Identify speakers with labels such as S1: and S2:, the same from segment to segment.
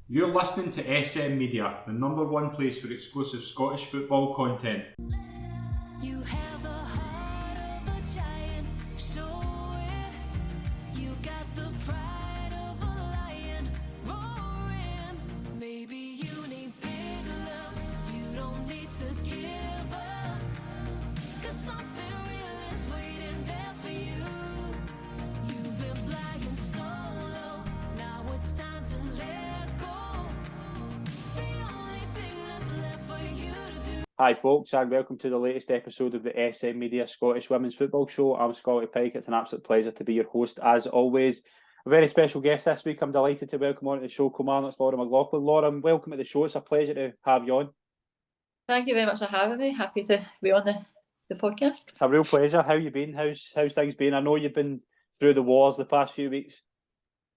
S1: You're listening to SM Media, the number one place for exclusive Scottish football content.
S2: You have a heart of a giant, show it. You got the pride of a lion, roaring. Maybe you need big love, you don't need to give up. 'Cause something real is waiting there for you. You've been flying solo, now it's time to let go. The only thing that's left for you to do.
S3: Hi folks, and welcome to the latest episode of the SM Media Scottish Women's Football Show. I'm Scotty Pike. It's an absolute pleasure to be your host as always. A very special guest this week. I'm delighted to welcome on to the show Kilmarnock's Laura McLaughlin. Laura, welcome to the show. It's a pleasure to have you on.
S4: Thank you very much for having me. Happy to be on the podcast.
S3: It's a real pleasure. How you been? How's things been? I know you've been through the wars the past few weeks.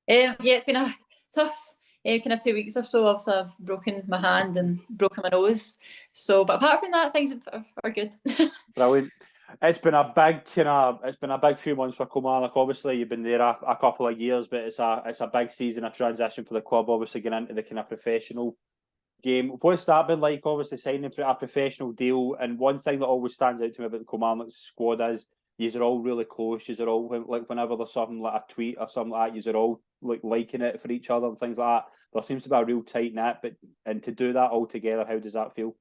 S4: Yeah, it's been a tough kind of 2 weeks or so. Obviously, I've broken my hand and broken my nose. So, but apart from that, things are good.
S3: Brilliant. It's been a big few months for Kilmarnock. Obviously, you've been there a couple of years, but it's a big season, a transition for the club. Obviously, getting into the kind of professional game. What's that been like? Obviously, signing a professional deal, and one thing that always stands out to me about the Kilmarnock squad is yous are all really close. Yous are all like whenever there's something like a tweet or something like that, yous are all like liking it for each other and things like that. There seems to be a real tight knit, and to do that all together, how does that feel?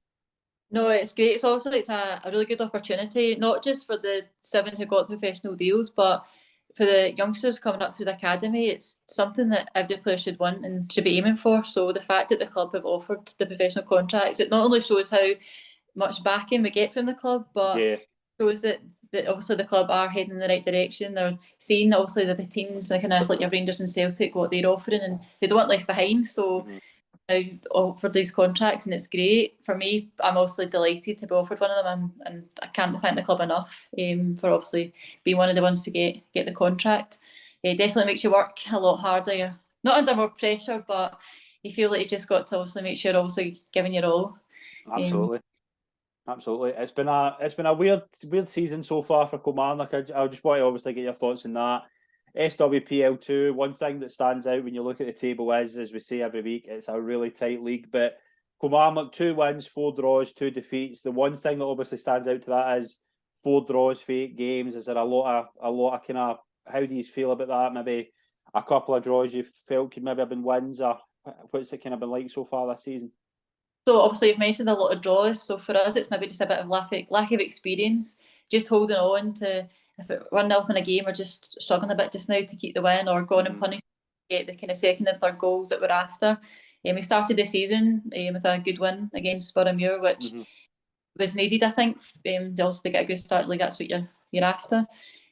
S4: No, it's great. It's also a really good opportunity, not just for the 7 who got professional deals, but for the youngsters coming up through the academy. It's something that every player should want and should be aiming for. So the fact that the club have offered the professional contracts, it not only shows how much backing we get from the club, but shows that obviously the club are heading in the right direction. They're seeing obviously the teams like your Rangers and Celtic, what they're offering, and they don't want left behind. So now offered these contracts, and it's great for me. I'm obviously delighted to be offered one of them, and I can't thank the club enough for obviously being one of the ones to get the contract. It definitely makes you work a lot harder. You're not under more pressure, but you feel like you've just got to obviously make sure you're obviously giving your all.
S3: Absolutely. It's been a weird season so far for Kilmarnock. I just want to obviously get your thoughts on that. SWPL 2, one thing that stands out when you look at the table is, as we say every week, it's a really tight league. But Kilmarnock, 2 wins, 4 draws, 2 defeats. The one thing that obviously stands out to that is 4 draws for 8 games. Is there a lot of kind of, how do you feel about that? Maybe a couple of draws you felt could maybe have been wins, or what's it kind of been like so far this season?
S4: So obviously you've mentioned a lot of draws. So for us, it's maybe just a bit of lack of experience, just holding on to, if it 1-0 up in a game, we're just struggling a bit just now to keep the win, or going and punish, get the kind of second and third goals that we're after. We started the season with a good win against Boroughmuir, which was needed, I think. Also to get a good start, like that's what you're after.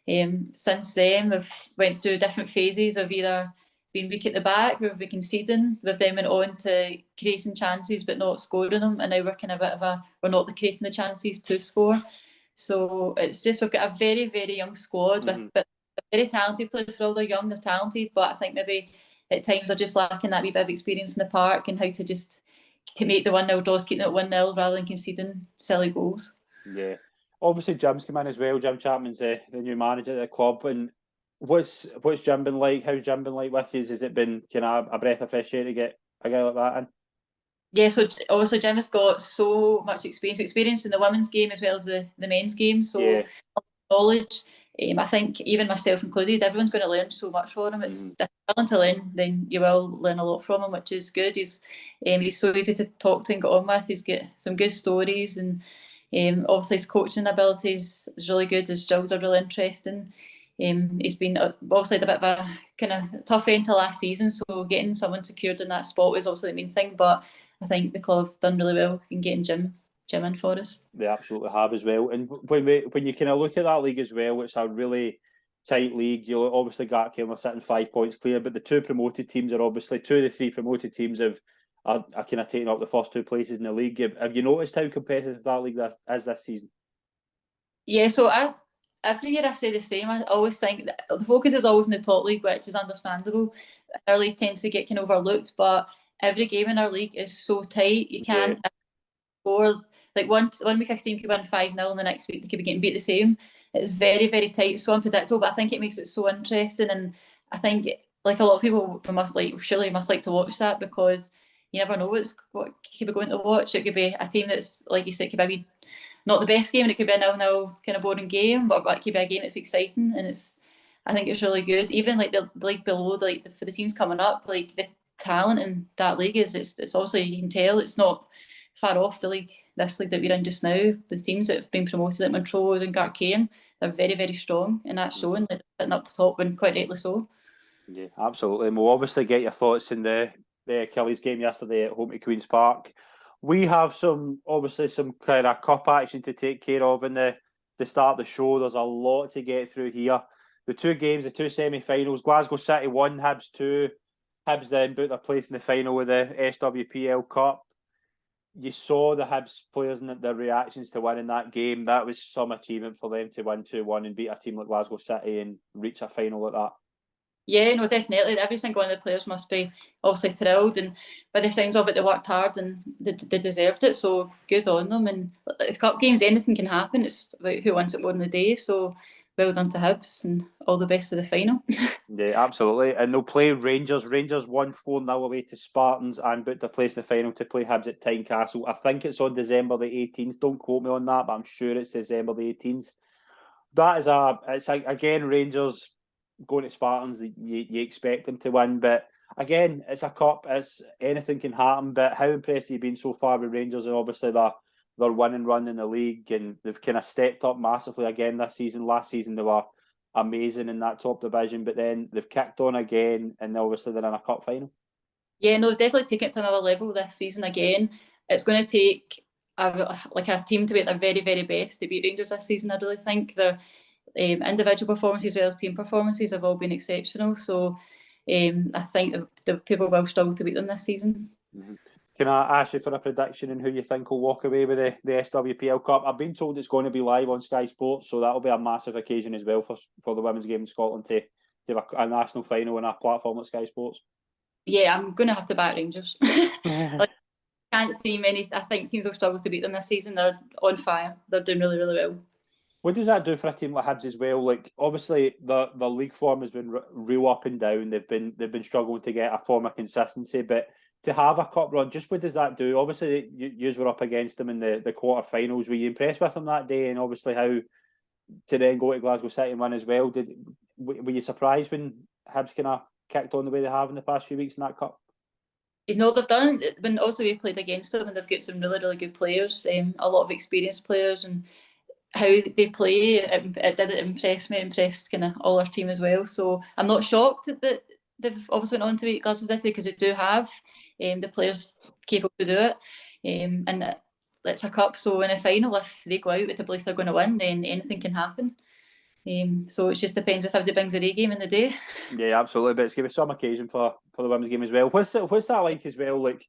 S4: Since then, we've went through different phases. We've either been weak at the back, we've been conceding, we've then went on to creating chances but not scoring them, and now we're kind of a bit of we're not creating the chances to score. So it's just, we've got a very, very young squad with very talented players. For all they're young, they're talented, but I think maybe at times they're just lacking that wee bit of experience in the park and how to make the 1-0 draws, keeping it 1-0 rather than conceding silly goals.
S3: Yeah. Obviously Jim's come in as well. Jim Chapman's the new manager at the club, and what's Jim been like? How's Jim been like with you? Has it been kind of a breath of fresh air to get a guy like that in?
S4: Yeah, so obviously Jim has got so much experience in the women's game as well as the men's game. So knowledge, I think even myself included, everyone's going to learn so much from him. It's if you're willing to learn, then you will learn a lot from him, which is good. He's so easy to talk to and get on with. He's got some good stories, and obviously his coaching abilities is really good. His drills are really interesting. He's been obviously a bit of a kind of tough end to last season, so getting someone secured in that spot was obviously the main thing. But I think the club have done really well in getting Jim in for us.
S3: They absolutely have as well. And when you kind of look at that league as well, it's a really tight league. You obviously got Kilmarnock sitting 5 points clear, but the 2 promoted teams are obviously 2 of the 3 promoted teams are kind of taking up the first 2 places in the league. Have you noticed how competitive that league is this season?
S4: Yeah, so every year I say the same. I always think that the focus is always in the top league, which is understandable. Our league tends to get kind of overlooked, but every game in our league is so tight. You can't score. Like one week a team could win 5-0, and the next week they could be getting beat the same. It's very, very tight, so unpredictable, but I think it makes it so interesting. And I think like a lot of people must like to watch that, because you never know what you could be going to watch. It could be a team that's, like you said, could be not the best game, and it could be a 0-0 kind of boring game, but it could be a game that's exciting, and I think it's really good. Even like the league below, for the teams coming up, like the talent in that league it's obviously, you can tell it's not far off this league that we're in just now. The teams that have been promoted, like Montrose and Garcane, they're very, very strong, and that's showing that sitting up the top, and quite rightly so.
S3: Yeah, absolutely. And we'll obviously get your thoughts in the Achilles game yesterday at home to Queen's Park. We have some kind of cup action to take care of in the start of the show. There's a lot to get through here. The two games, the two semi-finals, Glasgow City 1, Hibs 2. Hibs then booked their place in the final with the SWPL Cup. You saw the Hibs players and their reactions to winning that game. That was some achievement for them to win 2-1 and beat a team like Glasgow City and reach a final like that.
S4: Yeah, no, definitely. Every single one of the players must be obviously thrilled, and by the sounds of it, they worked hard and they deserved it. So good on them. And the cup games, anything can happen. It's about who wins it more in the day. So well done to Hibs, and all the best for the final.
S3: Yeah, absolutely. And they'll play Rangers. Rangers won 4-0 away to Spartans and booked a place in the final to play Hibs at Tynecastle. I think it's on December the 18th. Don't quote me on that, but I'm sure it's December the 18th. That is again, Rangers going to Spartans, you expect them to win, but again, it's a cup. It's anything can happen. But how impressed have you been so far with Rangers? And obviously they're winning run in the league, and they've kind of stepped up massively again this season. Last season they were amazing in that top division, but then they've kicked on again, and obviously they're in a cup final.
S4: Yeah, no, they've definitely taken it to another level this season again. It's going to take a team to be at their very, very best to beat Rangers this season. I really think their individual performances as well as team performances have all been exceptional. So I think the people will struggle to beat them this season.
S3: Mm-hmm. Can I ask you for a prediction on who you think will walk away with the SWPL Cup? I've been told it's going to be live on Sky Sports, so that'll be a massive occasion as well for the women's game in Scotland to have a national final on a platform like Sky Sports.
S4: Yeah, I'm going to have to back Rangers. Like, can't see many. I think teams will struggle to beat them this season. They're on fire. They're doing really, really well.
S3: What does that do for a team like Hibs as well? Like, obviously the league form has been real up and down. They've been struggling to get a form of consistency, but to have a cup run, just what does that do? Obviously, you were up against them in the quarterfinals. Were you impressed with them that day? And obviously, how to then go to Glasgow City and win as well? Were you surprised when Hibs kind of kicked on the way they have in the past few weeks in that cup?
S4: You know, they've done, when also we played against them, and they've got some really, really good players, a lot of experienced players, and how they play, it did impress me, impressed kind of all our team as well. So I'm not shocked that they've obviously went on to beat Glasgow City, because they do have the players capable to do it. And it's a cup, so in a final, if they go out with the belief they're going to win, then anything can happen. So it just depends if everybody brings their A game in the day.
S3: Yeah, absolutely. But it's going to be some occasion for the women's game as well. What's that like as well? Like,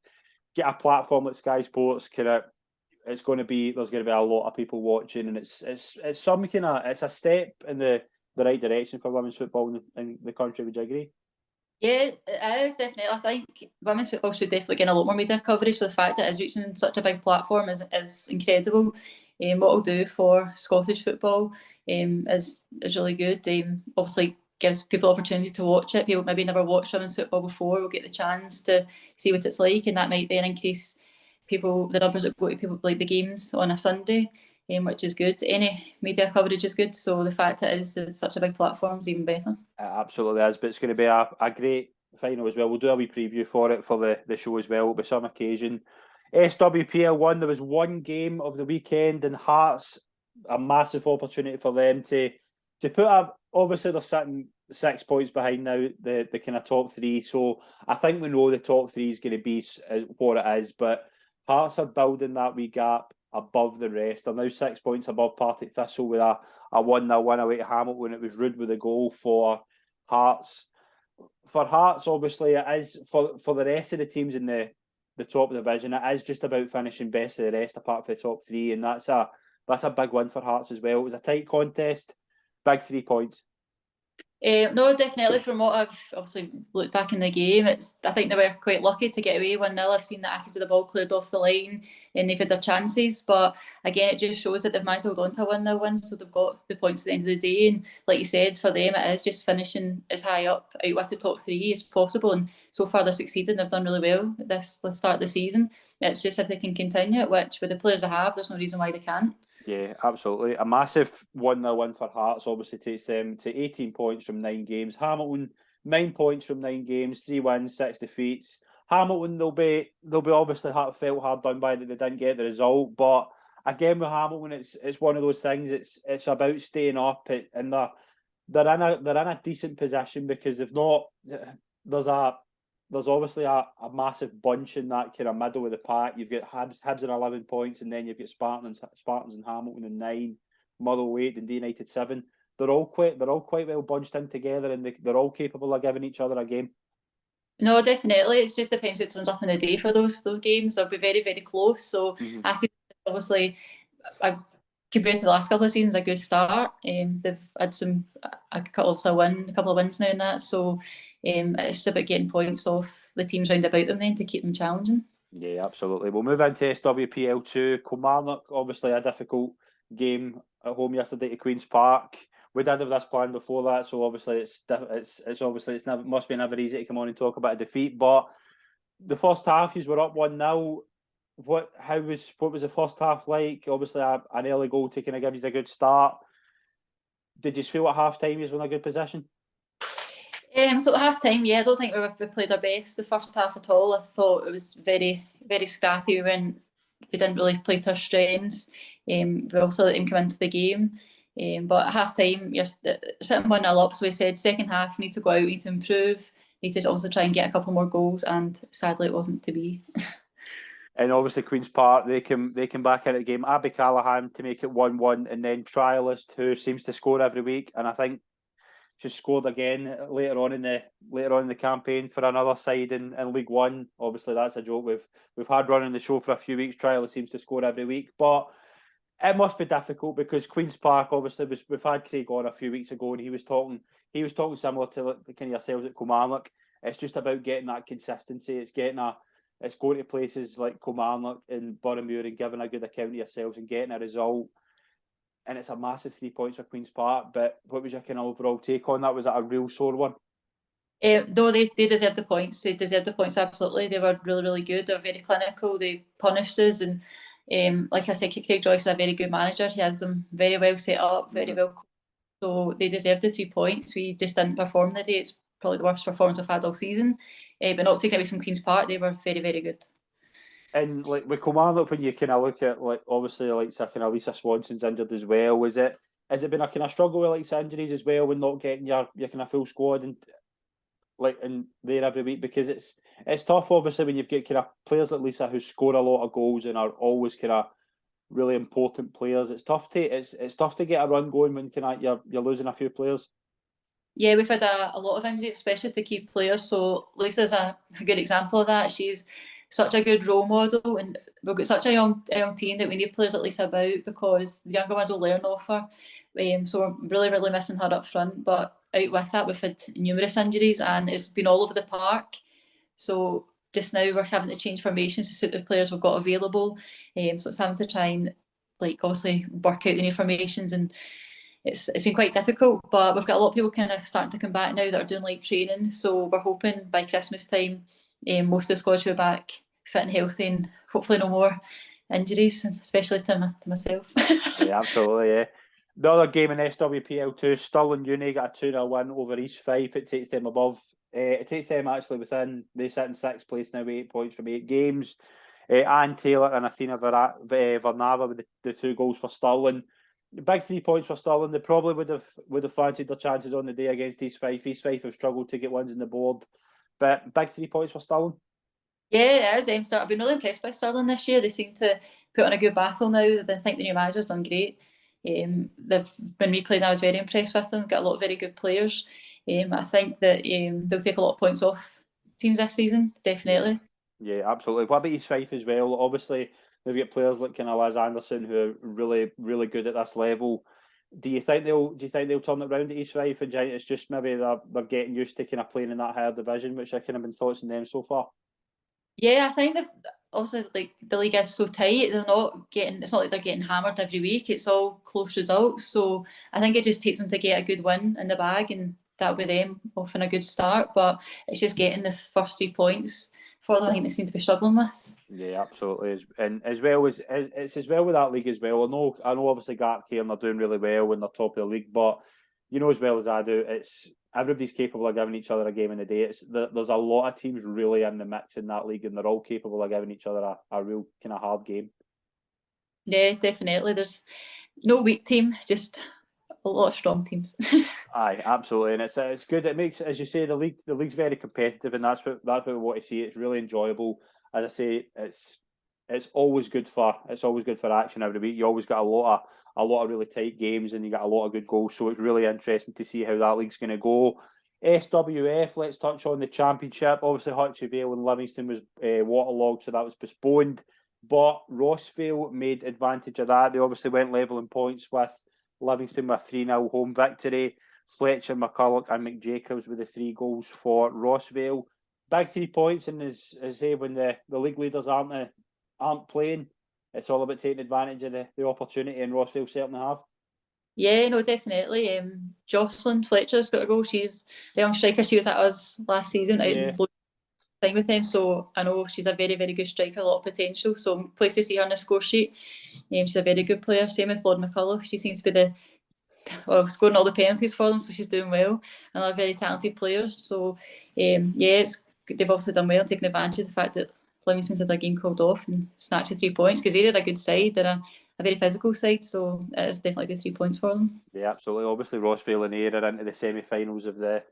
S3: get a platform like Sky Sports, there's going to be a lot of people watching, and it's some kind of, it's a step in the right direction for women's football in the country. Would you agree?
S4: Yeah, it is definitely. I think women's football should definitely get a lot more media coverage. So the fact that it's reaching such a big platform is incredible. What it'll do for Scottish football is really good. Obviously gives people opportunity to watch it. People maybe never watched women's football before will get the chance to see what it's like, and that might then increase the numbers that go to people like the games on a Sunday, which is good. Any media coverage is good, so the fact it is such a big platform is even better.
S3: It absolutely is, but it's going to be a great final as well. We'll do a wee preview for it for the show as well. It'll be some occasion. SWPL 1, there was one game of the weekend, and Hearts, a massive opportunity for them to put up. Obviously, they're sitting 6 points behind now the kind of top three, so I think we know the top three is going to be what it is, but Hearts are building that wee gap above the rest. They're now 6 points above Partick Thistle with a 1-0 win away to Hamilton. It was Rood with a goal for Hearts. For Hearts, obviously, it is for the rest of the teams in the top division. It is just about finishing best of the rest, apart from the top three, and that's a big win for Hearts as well. It was a tight contest, big 3 points.
S4: No, definitely. From what I've obviously looked back in the game, I think they were quite lucky to get away 1-0. I've seen that Akers had the ball cleared off the line and they've had their chances. But again, it just shows that they've managed to hold on to a 1-0 win, so they've got the points at the end of the day. And like you said, for them, it is just finishing as high up out with the top three as possible. And so far, they're succeeding. They've done really well at the start of the season. It's just if they can continue it, which with the players they have, there's no reason why they can't.
S3: Yeah, absolutely. A massive 1-0 win for Hearts obviously takes them to 18 points from 9 games. Hamilton, 9 points from 9 games, 3 wins, 6 defeats. Hamilton, they'll be obviously felt hard done by that they didn't get the result. But again, with Hamilton, it's one of those things. It's about staying up, and they're in a decent position because they've not. There's obviously a massive bunch in that kind of middle of the pack. You've got Hibs in 11 points, and then you've got Spartans and Hamilton in 9, Motherwell 8, and United 7. They're all quite well bunched in together, and they're all capable of giving each other a game.
S4: No, definitely. It just depends who turns up in the day for those games. They'll be very, very close. So I could obviously, compared to the last couple of seasons, a good start. They've had a couple of wins now in that. So it's just about getting points off the teams round about them then to keep them challenging.
S3: Yeah, absolutely. We'll move into SWPL 2. Kilmarnock, obviously a difficult game at home yesterday to Queen's Park. We did have this plan before that, so obviously must be never easy to come on and talk about a defeat. But the first half, you were up 1-0. What was the first half like? Obviously, an early goal to kind of give you a good start. Did you feel at half time you were in a good position?
S4: So at half time, yeah, I don't think we played our best the first half at all. I thought it was very, very scrappy when we didn't really play to our strengths. We also let him come into the game. But at half time, you're sitting 1-0 up, so we said second half, we need to go out, we need to improve, we need to also try and get a couple more goals, and sadly it wasn't to be.
S3: And obviously Queen's Park, they came back into the game. Abby Callahan to make it 1-1, and then Trialist, who seems to score every week, and I think she scored again later on in the campaign for another side in League One. Obviously, that's a joke we've had running the show for a few weeks. Trialist seems to score every week, but it must be difficult because Queen's Park, obviously, we've had Craig on a few weeks ago, and he was talking similar to the kind of yourselves at Kilmarnock. It's just about getting that consistency. It's going to places like Kilmarnock and Boroughmuir and giving a good account of yourselves and getting a result. And it's a massive 3 points for Queen's Park. But what was your kind of overall take on that? Was that a real sore one?
S4: No, they deserved the points. They deserved the points, absolutely. They were really, really good. They were very clinical. They punished us. And like I said, Craig Joyce is a very good manager. He has them very well set up, very well. So they deserved the 3 points. We just didn't perform the day. It's probably the worst performance I've had all season. But not taking away from Queen's Park, they were very, very good.
S3: And like with Kilmarnock, when you kind of look at like obviously like kind of Lisa Swanson's injured as well, has it been a kind of struggle with like injuries as well when not getting your kind of full squad and there every week, because it's tough obviously when you've got kind of players like Lisa who score a lot of goals and are always kind of really important players. It's tough to get a run going when kind of you're losing a few players. Yeah,
S4: we've had a lot of injuries, especially to key players. So Lisa's a good example of that. She's such a good role model, and we've got such a young team that we need players like Lisa about because the younger ones will learn off her. So we're really, really missing her up front. But out with that, we've had numerous injuries and it's been all over the park. So just now we're having to change formations to suit the players we've got available. So it's having to try and obviously work out the new formations, and it's been quite difficult. But we've got a lot of people kind of starting to come back now that are doing live training. So we're hoping by Christmas time, most of the squad should be back fit and healthy, and hopefully no more injuries, especially to myself.
S3: Yeah, absolutely. Yeah. The other game in SWPL 2, Stirling Uni got a 2-0 win over East Fife. It takes them above. It takes them actually they sit in 6th place now with 8 points from 8 games. Anne Taylor and Athena Vernava with the 2 goals for Stirling. The big 3 points for Stirling. They probably would have fancied their chances on the day against East Fife. East Fife have struggled to get wins on the board, but big 3 points for Stirling.
S4: Yeah, it is. I've been really impressed by Stirling this year. They seem to put on a good battle now. I think the new manager's done great. When we played, I was very impressed with them. Got a lot of very good players. I think that they'll take a lot of points off teams this season, definitely.
S3: Yeah, absolutely. What about East Fife as well? Obviously, they've got players like kind of Liz Anderson who are really, really good at this level. Do you think they'll turn it round at East Fife, and it's just maybe they're getting used to kind of playing in that higher division, which I kind of been thoughts on them so far?
S4: Yeah, I think they've also, like, the league is so tight. They're not getting. It's not like they're getting hammered every week. It's all close results. So I think it just takes them to get a good win in the bag, and that'll be them off in a good start. But it's just getting the first 3 points for them. I think they seem to be struggling with.
S3: Yeah, absolutely. And as well as it's as well with that league as well. I know obviously Gartcairn are doing really well when they're top of the league, but you know as well as I do, it's everybody's capable of giving each other a game in the day. There's a lot of teams really in the mix in that league, and they're all capable of giving each other a real kind of hard game.
S4: Yeah, definitely. There's no weak team, just a lot of strong teams.
S3: Aye, absolutely, and it's good. It makes, as you say, the league's very competitive, and that's what we want to see. It's really enjoyable. As I say, it's always good for action every week. You always got a lot of really tight games, and you got a lot of good goals. So it's really interesting to see how that league's going to go. SWF, let's touch on the championship. Obviously, Hibs and Livingston was waterlogged, so that was postponed. But Rossvale made advantage of that. They obviously went level in points with Livingston with 3-0 home victory. Fletcher, McCulloch and McJacobs with the 3 goals for Rossvale. Big 3 points, and as say, when the league leaders aren't playing, it's all about taking advantage of the opportunity, and Rossvale certainly have.
S4: Yeah, no, definitely. Jocelyn Fletcher's got a goal. She's the young striker. She was at us last season.
S3: Yeah.
S4: Time with them, so I know she's a very, very good striker, a lot of potential. So I'm pleased to see her on the score sheet. She's a very good player. Same with Lord McCulloch. She seems to be scoring all the penalties for them, so she's doing well. Another very talented player. So yeah, they've also done well, taking advantage of the fact that Livingston's had their game called off and snatched the 3 points, because they're a good side. They're a very physical side, so it is definitely good 3 points for them.
S3: Yeah, absolutely. Obviously, Rossvale and Ayr are into the semi-finals of the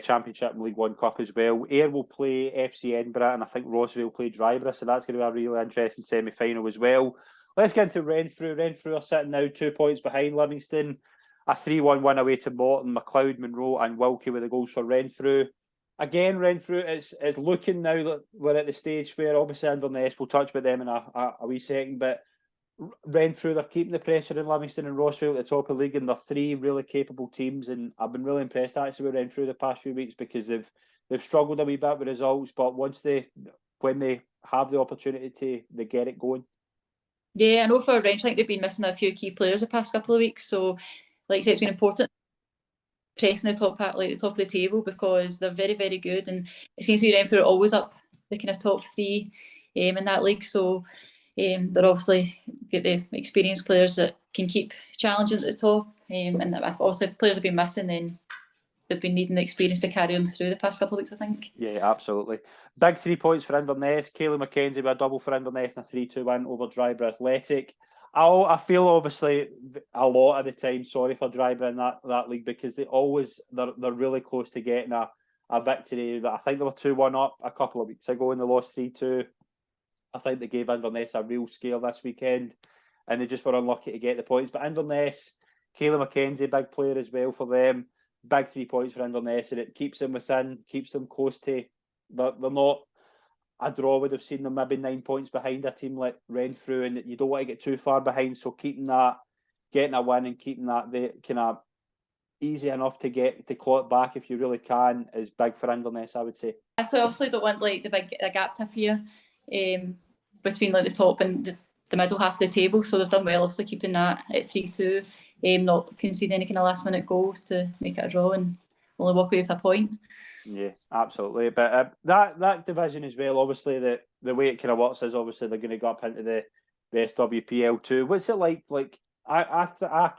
S3: Championship and League One Cup as well. Ayr will play FC Edinburgh, and I think Rossvale play Dryborough, so that's going to be a really interesting semi-final as well. Let's get into Renfrew. Renfrew are sitting now 2 points behind Livingston. A 3-1 win away to Morton, McLeod, Monroe and Wilkie with the goals for Renfrew. Again, Renfrew is looking now that we're at the stage where obviously Inverness, we'll touch about them in a wee second, but Renfrew, they're keeping the pressure in Livingston and Rossvale at the top of the league, and they're 3 really capable teams, and I've been really impressed actually with Renfrew the past few weeks, because they've struggled a wee bit with results, but when they have the opportunity they get it going.
S4: Yeah, I know for Renfrew, I think they've been missing a few key players the past couple of weeks, so like I say, it's been important pressing the top part, like the top of the table, because they're very, very good, and it seems to be Renfrew are always up the kind of top 3 in that league. So they're obviously get the experienced players that can keep challenging at the top, and if players have been missing, then they've been needing the experience to carry them through the past couple of weeks, I think.
S3: Yeah, absolutely. Big 3 points for Inverness. Kayleigh McKenzie with a double for Inverness and a 3-2 win over Dryborough Athletic. I feel obviously a lot of the time sorry for Dryborough in that league, because they're really close to getting a victory. That I think they were 2-1 up a couple of weeks ago and they lost 3-2. I think they gave Inverness a real scare this weekend, and they just were unlucky to get the points. But Inverness, Kayleigh McKenzie, big player as well for them. Big 3 points for Inverness, and it keeps them keeps them close to. They're not. A draw would have seen them maybe 9 points behind a team like Renfrew, and you don't want to get too far behind. So getting a win and keeping that kind of easy enough to claw it back if you really can is big for Inverness, I would say.
S4: So obviously don't want like the gap to appear between like the top and the middle half of the table. So they've done well, obviously keeping that at 3-2, not conceding any kind of last minute goals to make it a draw and only walk away with a point.
S3: Yeah, absolutely. But that division as well, obviously the way it kind of works is obviously they're going to go up into the SWPL too. What's it like? Like I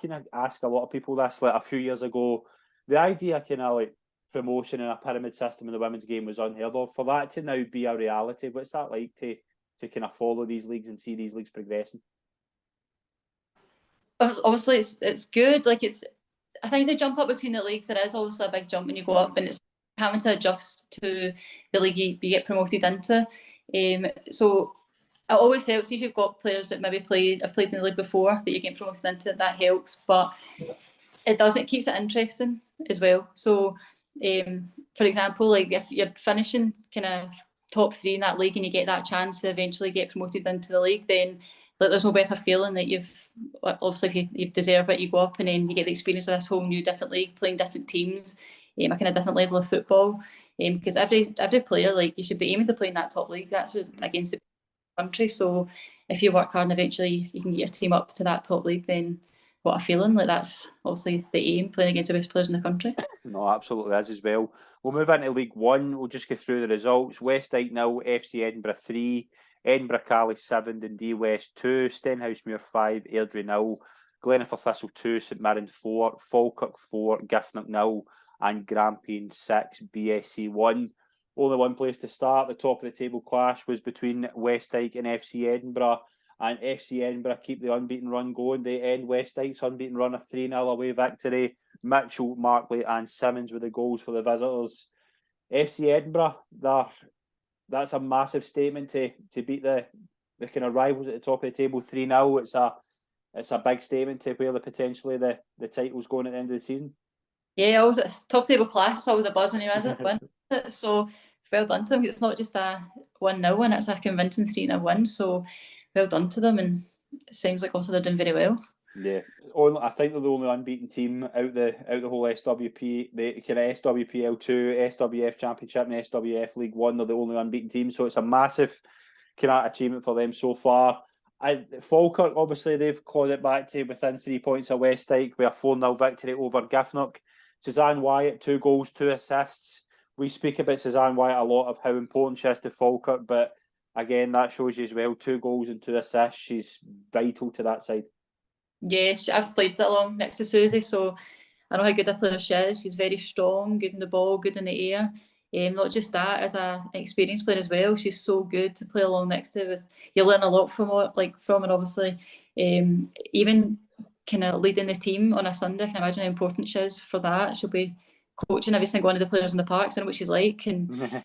S3: kind of ask a lot of people this. Like a few years ago, the idea kind of like promotion in a pyramid system in the women's game was unheard of. For that to now be a reality, what's that like to kind of follow these leagues and see these leagues progressing?
S4: Obviously, it's good. Like I think the jump up between the leagues, it is obviously a big jump when you go up, and it's having to adjust to the league you get promoted into. So it always helps if you've got players that maybe have played in the league before that you get promoted into. That helps, but it keeps it interesting as well. So, for example, like if you're finishing kind of top 3 in that league and you get that chance to eventually get promoted into the league, then like there's no better feeling that you've obviously if you've deserved it, you go up and then you get the experience of this whole new different league, playing different teams, a kind of different level of football. Because every player, like, you should be aiming to play in that top league. That's what, against the country. So if you work hard and eventually you can get your team up to that top league, then what a feeling. Like, that's obviously the aim, playing against the best players in the country.
S3: No, absolutely is as well. We'll move into League One. We'll just go through the results. Westdyke 0, FC Edinburgh 3, Edinburgh Cali 7, Dundee West 2, Stenhousemuir 5, Airdrie 0, Glenaffer Thistle 2, St Mirren 4, Falkirk 4, Giffnock 0, and Grampian 6, BSC 1. Only one place to start. The top of the table clash was between Westdyke and FC Edinburgh, and FC Edinburgh keep the unbeaten run going. They end Westdyke's unbeaten run, a 3-0 away victory. Mitchell, Markley and Simmons with the goals for the visitors. FC Edinburgh, that's a massive statement to beat the kind of rivals at the top of the table 3-0. It's a big statement to where potentially the title's going at the end of the season.
S4: Yeah, always top table clash. It's always a buzz when you win it. So well done to them. It's not just a 1-0 win; it's a convincing 3-0 win. So well done to them, and it seems like also they're doing very well.
S3: Yeah, I think they're the only unbeaten team out the whole SWP, the kind of SWPL 2, SWF Championship, and SWF League 1. They're the only unbeaten team, so it's a massive kind of achievement for them so far. Falkirk, obviously, they've clawed it back to within 3 points of Westdyke with a 4-0 victory over Giffnock. Suzanne Wyatt, 2 goals, 2 assists. We speak about Suzanne Wyatt a lot of how important she is to Falkirk, but again, that shows you as well, 2 goals and 2 assists. She's vital to that side.
S4: Yes, I've played it along next to Susie, so I know how good a player she is. She's very strong, good in the ball, good in the air. Not just that, as an experienced player as well, she's so good to play along next to. You learn a lot from her, obviously. Even kind of leading the team on a Sunday, I can imagine how important she is for that. She'll be coaching every single one of the players in the parks. I know what she's like, and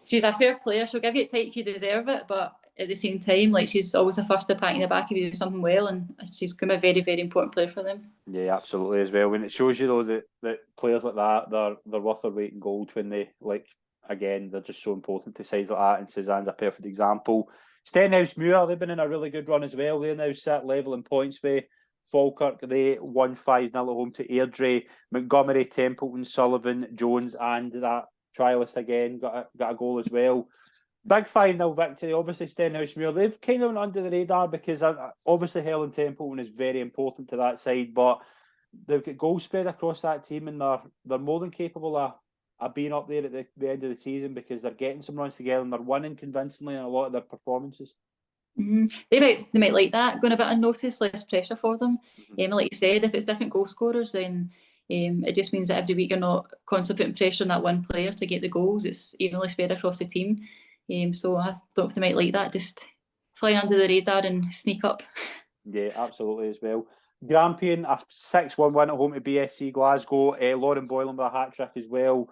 S4: she's a fair player. She'll give you it tight if you deserve it, but at the same time, like, she's always the first to pat you in the back if you do something well, and she's going to be a very, very important player for them.
S3: Yeah, absolutely as well. And it shows you though that players like that, they're worth their weight in gold when they, like, again, they're just so important to sides like that, and Suzanne's a perfect example. Stenhousemuir, they've been in a really good run as well. They're now set level in points with Falkirk. They won 5-0 at home to Airdrie. Montgomery, Templeton, Sullivan, Jones, and that trialist again got a goal as well. Big 5-0 victory. Obviously, Stenhousemuir, they've kind of went under the radar because obviously Helen Templeton is very important to that side, but they've got goals spread across that team, and they're more than capable of being up there at the end of the season because they're getting some runs together and they're winning convincingly in a lot of their performances.
S4: Mm-hmm. They might like that, going a bit unnoticed, less pressure for them. Like you said, if it's different goal scorers, then it just means that every week you're not constantly putting pressure on that one player to get the goals. It's evenly spread across the team. So I don't know if they might like that, just flying under the radar and sneak up.
S3: Yeah, absolutely as well. Grampian, a 6-1 win at home to BSC Glasgow. Lauren Boylan with a hat-trick as well.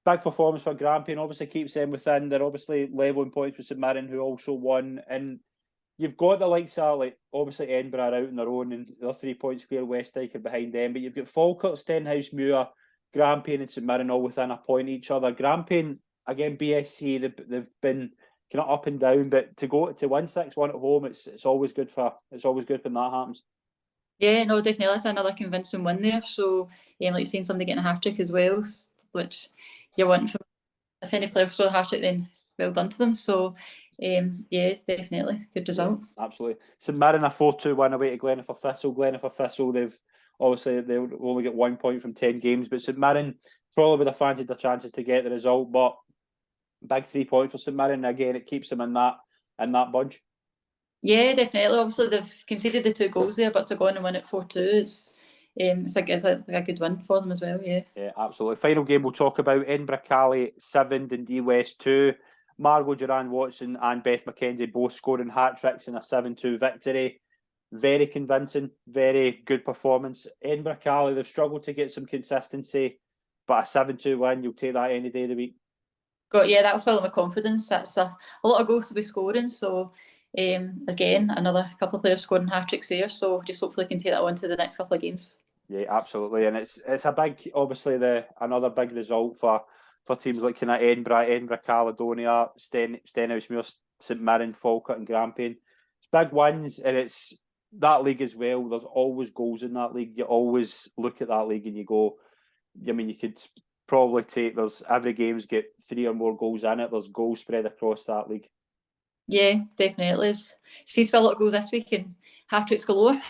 S3: Big performance for Grampian, obviously keeps them within. They're obviously levelling points with St Mirren, who also won. And you've got the likes of, like, obviously Edinburgh out on their own, and they're 3 points clear. Westdyke are behind them. But you've got Falkirk, Stenhousemuir, Grampian and St Mirren all within a point each other. Grampian, again, BSC, they've been kind of up and down, but to win 6-1 at home, it's always good when that happens. Yeah,
S4: no, definitely. That's another convincing win there. So, like seeing somebody getting a hat-trick as well, which you're wanting from. If any player scored a hat-trick, then well done to them. So, yeah, definitely good result.
S3: Yeah, absolutely. St Mirren, a 4-2 win away to Glenaffer Thistle. Glenaffer Thistle, they've only got 1 point from 10 games, but St Mirren probably would have fancied their chances to get the result, but big 3 points for St Mirren. Again, it keeps them in that bunch.
S4: Yeah, definitely. Obviously, they've conceded the 2 goals there, but to go on and win it 4-2, it's a good win for them as well. Yeah,
S3: absolutely. Final game we'll talk about: Edinburgh Cali 7, Dundee West 2. Margot Duran Watson and Beth McKenzie both scoring hat-tricks in a 7-2 victory. Very convincing, very good performance. Edinburgh Cali, they've struggled to get some consistency, but a 7-2 win, you'll take that any day of the week.
S4: That'll fill them with confidence. That's a lot of goals to be scoring. So, again, another couple of players scoring hat-tricks there. So, just hopefully can take that on to the next couple of games.
S3: Yeah, absolutely. And it's a big, obviously, another big result for teams like kind of Edinburgh, Caledonia, Stenhousemuir, St Mirren, Falkirk and Grampian. It's big wins, and it's that league as well. There's always goals in that league. You always look at that league and you go, I mean, you could probably take, there's every game's get 3 or more goals in it. There's goals spread across that league.
S4: Yeah, definitely. Seems to be a lot of goals this week and hat-tricks galore.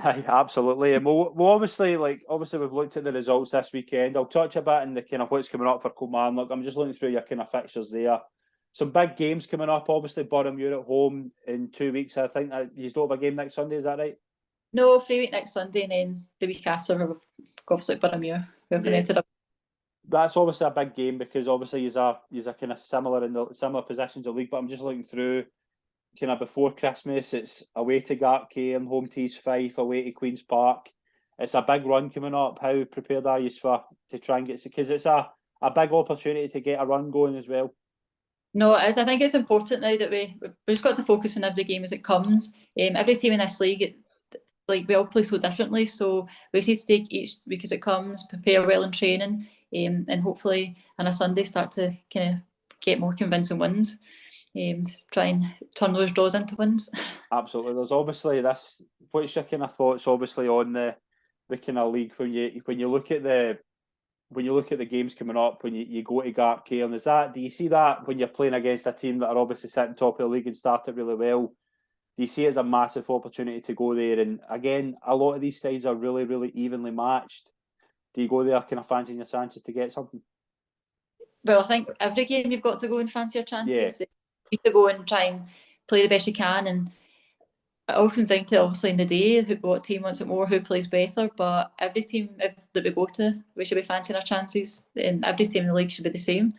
S3: Absolutely. And we'll obviously we've looked at the results this weekend. I'll touch a bit on the kind of what's coming up for Kilmarnock. I'm just looking through your kind of fixtures there. Some big games coming up. Obviously, Boroughmuir at home in 2 weeks. I think you don't have a game next Sunday. Is that right?
S4: No, 3 week next Sunday, and then the week after we've obviously Boroughmuir. We're going to
S3: That's obviously a big game because obviously you're kind of similar in the similar positions of the league. But I'm just looking through kind of before Christmas. It's away to Gartcairn, home to East Fife, away to Queen's Park. It's a big run coming up. How prepared are you to try and get, because it's a big opportunity to get a run going as well?
S4: No, it is. I think it's important now that we've just got to focus on every game as it comes. Every team in this league, we all play so differently. So we just need to take each week as it comes, prepare well in training, and hopefully on a Sunday start to kind of get more convincing wins. Try and turn those draws into wins.
S3: Absolutely. There's obviously this. What's your kind of thoughts, obviously, on the kind of league when you look at the games coming up, when you go to Gartcairn, do you see that when you're playing against a team that are obviously sitting top of the league and started really well? Do you see it as a massive opportunity to go there? And again, a lot of these sides are really, really evenly matched. Do you go there kind of fancying your chances to get something?
S4: Well, I think every game you've got to go and fancy your chances.
S3: Yeah.
S4: You need to go and try and play the best you can, and it all comes down to obviously in the day what team wants it more, who plays better. But every team that we go to, we should be fancying our chances, and every team in the league should be the same,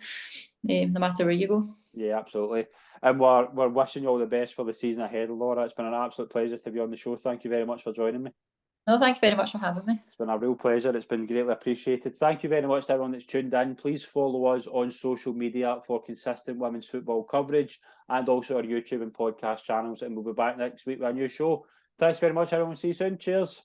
S4: no matter where you go.
S3: Yeah, absolutely. And we're wishing you all the best for the season ahead, Laura. It's been an absolute pleasure to be on the show. Thank you very much for joining me.
S4: No, thank you very much for having me.
S3: It's been a real pleasure. It's been greatly appreciated. Thank you very much to everyone that's tuned in. Please follow us on social media for consistent women's football coverage, and also our YouTube and podcast channels. And we'll be back next week with a new show. Thanks very much, everyone. See you soon. Cheers.